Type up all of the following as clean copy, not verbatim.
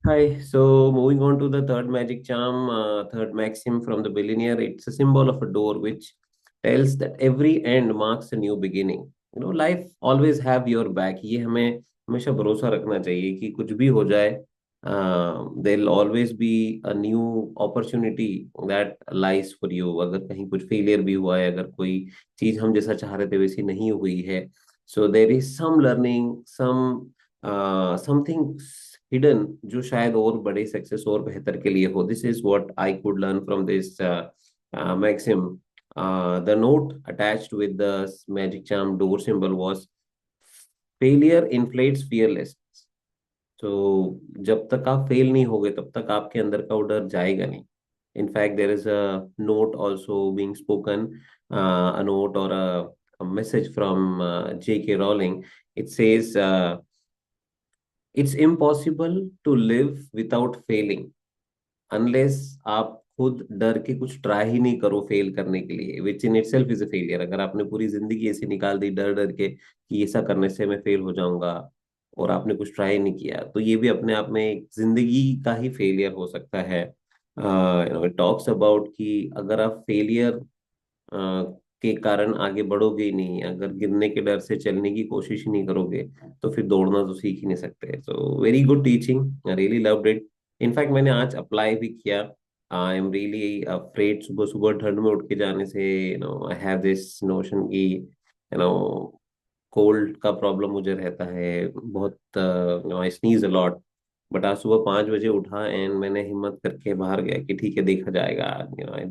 Hi. So moving on to the third magic charm, third maxim from the billionaire. It's a symbol of a door which tells that every end marks a new beginning. Life always have your back. ये हमें हमेशा भरोसा रखना चाहिए कि कुछ भी हो जाए, there'll always be a new opportunity that lies for you. अगर कहीं कुछ फेलियर भी हुआ है, अगर कोई चीज हम जैसा चाह रहे थे वैसी नहीं हुई है, so there is some learning, something hidden जो शायद और बड़े सक्सेस और बेहतर के लिए हो. This is what I could learn from this maxim. The note attached with the magic charm door symbol was failure inflates fearless. तो जब तक आप फेल नहीं होगे तब तक आपके अंदर का वो डर जाएगा नहीं. In fact, there is a note also being spoken, a note or a message from J.K. Rowling. It says, it's impossible to live without failing unless आप खुद डर के कुछ ट्राई ही नहीं करो फेल करने के लिए, which in itself is a failure. अगर आपने पूरी जिंदगी ऐसे निकाल दी डर डर के कि ऐसा करने से मैं फेल हो जाऊंगा, और आपने कुछ ट्राई नहीं किया, तो ये भी अपने आप में एक जिंदगी का ही फेलियर हो सकता है. इट टॉक्स अबाउट कि अगर आप फेलियर के कारण आगे बढ़ोगे ही नहीं, अगर गिरने के डर से चलने की कोशिश ही नहीं करोगे, तो फिर दौड़ना तो सीख ही नहीं सकते. So very good teaching, I really loved it. In fact मैंने आज अप्लाई भी किया. आई एम रियली अफ्रेड सुबह सुबह ठंड में उठ के जाने से. आई हैव दिस नोशन कि कोल्ड का प्रॉब्लम मुझे रहता है बहुत. आई स्नीज अ लॉट. बट आज सुबह 5 बजे उठा एंड मैंने हिम्मत करके बाहर गया कि ठीक है देखा जाएगा,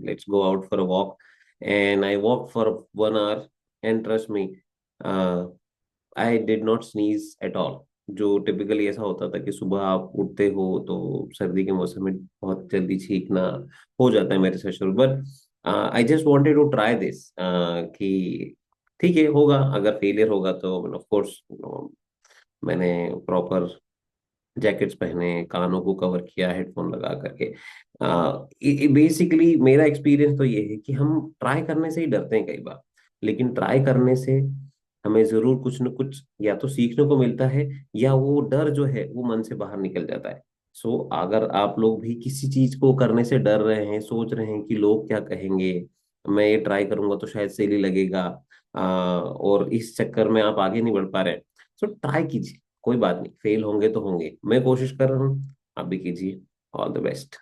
let's go out for a walk. And I walk for 1 hour. And trust me, I did not sneeze at all. जो टिपिकली ऐसा होता था कि सुबह आप उठते हो तो सर्दी के मौसम में बहुत जल्दी छींकना हो जाता है मेरे से शुरू. But I just wanted to try this कि ठीक है होगा, अगर फेलियर होगा तो ऑफ कोर्स मैंने प्रॉपर जैकेट्स पहने, कानों को कवर किया हेडफोन लगा करके. बेसिकली मेरा एक्सपीरियंस तो ये है कि हम ट्राई करने से ही डरते हैं कई बार, लेकिन ट्राई करने से हमें जरूर कुछ न कुछ या तो सीखने को मिलता है, या वो डर जो है वो मन से बाहर निकल जाता है. सो अगर आप लोग भी किसी चीज को करने से डर रहे हैं, सोच रहे हैं कि लोग क्या कहेंगे, मैं ये ट्राई करूंगा तो शायद सही लगेगा, और इस चक्कर में आप आगे नहीं बढ़ पा रहे हैं, सो ट्राई कीजिए. कोई बात नहीं, फेल होंगे तो होंगे, मैं कोशिश कर रहा हूँ, आप भी कीजिए. All the best.